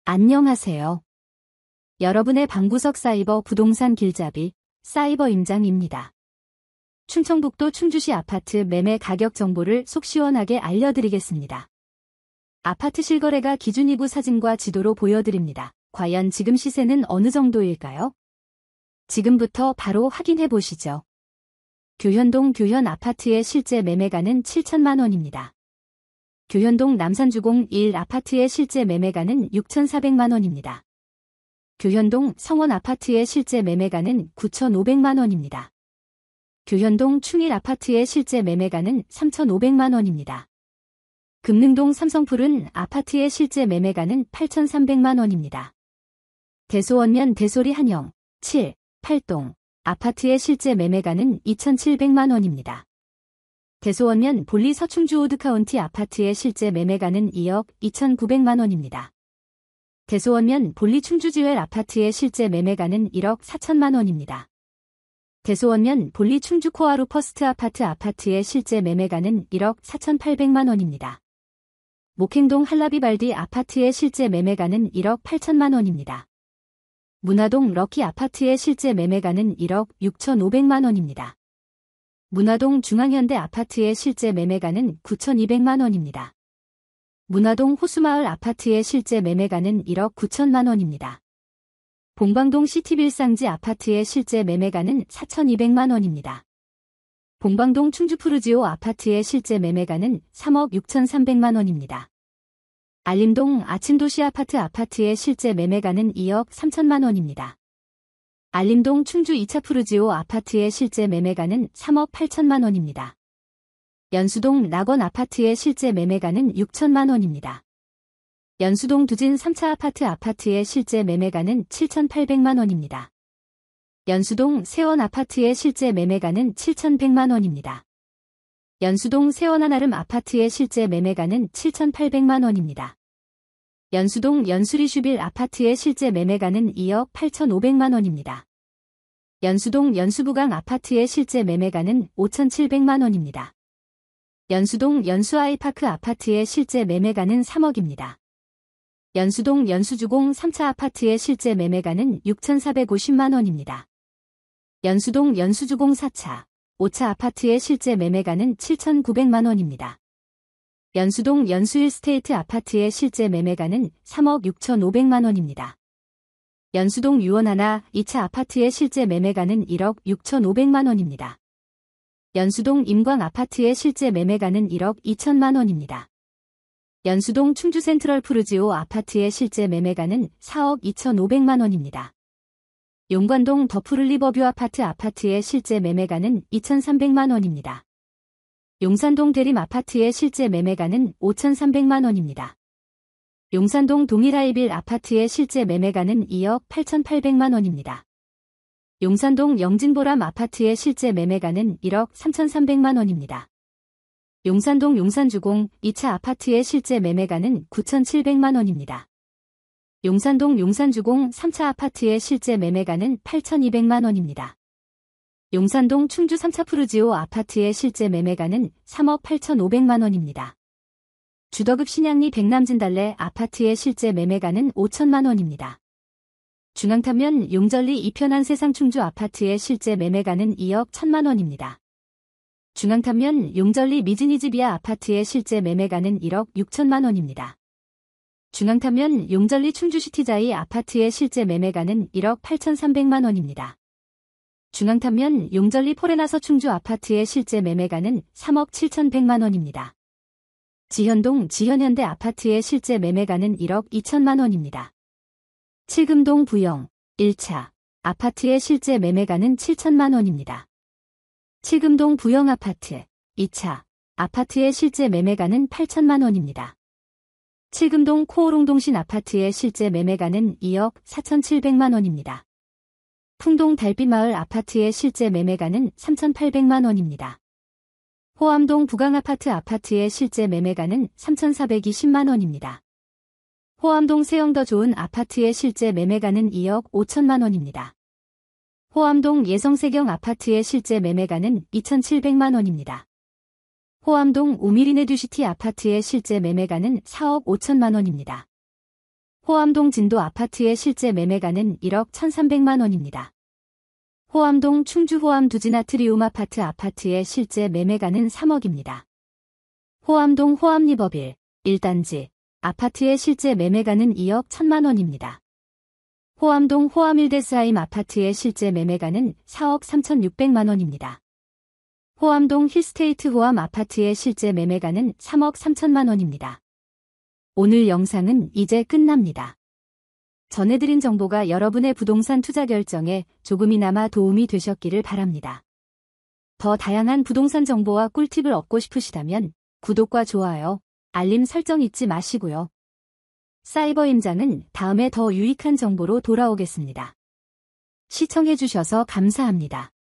안녕하세요. 여러분의 방구석 사이버 부동산 길잡이 사이버 임장입니다. 충청북도 충주시 아파트 매매 가격 정보를 속 시원하게 알려드리겠습니다. 아파트 실거래가 기준 2부 사진과 지도로 보여드립니다. 과연 지금 시세는 어느 정도일까요? 지금부터 바로 확인해 보시죠. 교현동 교현 아파트의 실제 매매가는 7천만 원입니다. 교현동 남산주공 1 아파트의 실제 매매가는 6,400만 원입니다. 교현동 성원 아파트의 실제 매매가는 9,500만 원입니다. 교현동 충일 아파트의 실제 매매가는 3,500만 원입니다. 금능동 삼성푸른 아파트의 실제 매매가는 8,300만 원입니다. 대소원면 대소리 한영 7, 8동 아파트의 실제 매매가는 2,700만 원입니다. 대소원면 볼리 서충주 오드카운티 아파트의 실제 매매가는 2억 2,900만 원입니다. 대소원면 볼리 충주지웰 아파트의 실제 매매가는 1억 4천만 원입니다. 대소원면 볼리 충주 코아루 퍼스트 아파트의 실제 매매가는 1억 4,800만 원입니다. 목행동 한라비발디 아파트의 실제 매매가는 1억 8천만 원입니다. 문화동 럭키 아파트의 실제 매매가는 1억 6,500만 원입니다. 문화동 중앙현대 아파트의 실제 매매가는 9,200만 원입니다. 문화동 호수마을 아파트의 실제 매매가는 1억 9천만 원입니다. 봉방동 시티빌상지 아파트의 실제 매매가는 4,200만 원입니다. 봉방동 충주푸르지오 아파트의 실제 매매가는 3억 6,300만 원입니다. 알림동 아침도시 아파트의 실제 매매가는 2억 3천만 원입니다. 알림동 충주 2차 푸르지오 아파트의 실제 매매가는 3억 8천만 원입니다. 연수동 낙원 아파트의 실제 매매가는 6천만 원입니다. 연수동 두진 3차 아파트의 실제 매매가는 7,800만 원입니다. 연수동 세원 아파트의 실제 매매가는 7,100만 원입니다. 연수동 세원 하나름 아파트의 실제 매매가는 7,800만 원입니다. 연수동 연수리슈빌 아파트의 실제 매매가는 2억 8,500만 원입니다. 연수동 연수부강 아파트의 실제 매매가는 5,700만 원입니다. 연수동 연수아이파크 아파트의 실제 매매가는 3억입니다. 연수동 연수주공 3차 아파트의 실제 매매가는 6,450만 원입니다. 연수동 연수주공 4차, 5차 아파트의 실제 매매가는 7,900만 원입니다. 연수동 연수힐스테이트 아파트의 실제 매매가는 3억 6,500만 원입니다. 연수동 유원하나 2차 아파트의 실제 매매가는 1억 6,500만 원입니다. 연수동 임광 아파트의 실제 매매가는 1억 2천만 원입니다. 연수동 충주센트럴 푸르지오 아파트의 실제 매매가는 4억 2,500만 원입니다. 용관동 더푸르리버뷰 아파트의 실제 매매가는 2,300만 원입니다. 용산동 대림 아파트의 실제 매매가는 5,300만 원입니다. 용산동 동일하이빌 아파트의 실제 매매가는 2억 8,800만 원입니다. 용산동 영진보람 아파트의 실제 매매가는 1억 3,300만 원입니다. 용산동 용산주공 2차 아파트의 실제 매매가는 9,700만 원입니다. 용산동 용산주공 3차 아파트의 실제 매매가는 8,200만 원입니다. 용산동 충주 3차 푸르지오 아파트의 실제 매매가는 3억 8,500만 원입니다. 주덕읍 신양리 백남진달래 아파트의 실제 매매가는 5천만 원입니다. 중앙타면 용전리 이편한 세상 충주 아파트의 실제 매매가는 2억 1천만 원입니다. 중앙타면 용전리 미즈니즈비아 아파트의 실제 매매가는 1억 6천만 원입니다. 중앙타면 용전리 충주시티자이 아파트의 실제 매매가는 1억 8,300만 원입니다. 중앙타면 용전리 포레나서 충주 아파트의 실제 매매가는 3억 7,100만 원입니다. 지현동 지현현대 아파트의 실제 매매가는 1억 2천만 원입니다. 칠금동 부영 1차 아파트의 실제 매매가는 7천만 원입니다. 칠금동 부영 아파트 2차 아파트의 실제 매매가는 8천만 원입니다. 칠금동 코오롱동신 아파트의 실제 매매가는 2억 4,700만 원입니다. 풍동 달빛마을 아파트의 실제 매매가는 3,800만 원입니다. 호암동 부강 아파트의 실제 매매가는 3,420만 원입니다. 호암동 세영 더 좋은 아파트의 실제 매매가는 2억 5천만 원입니다. 호암동 예성세경 아파트의 실제 매매가는 2,700만 원입니다. 호암동 우미리네듀시티 아파트의 실제 매매가는 4억 5천만 원입니다. 호암동 진도 아파트의 실제 매매가는 1억 1,300만 원입니다. 호암동 충주 호암 두진아트리움 아파트의 실제 매매가는 3억입니다. 호암동 호암리버빌 1단지 아파트의 실제 매매가는 2억 1,000만 원입니다. 호암동 호암일데스하임 아파트의 실제 매매가는 4억 3,600만 원입니다. 호암동 힐스테이트 호암 아파트의 실제 매매가는 3억 3천만 원입니다. 오늘 영상은 이제 끝납니다. 전해드린 정보가 여러분의 부동산 투자 결정에 조금이나마 도움이 되셨기를 바랍니다. 더 다양한 부동산 정보와 꿀팁을 얻고 싶으시다면 구독과 좋아요, 알림 설정 잊지 마시고요. 사이버 임장은 다음에 더 유익한 정보로 돌아오겠습니다. 시청해주셔서 감사합니다.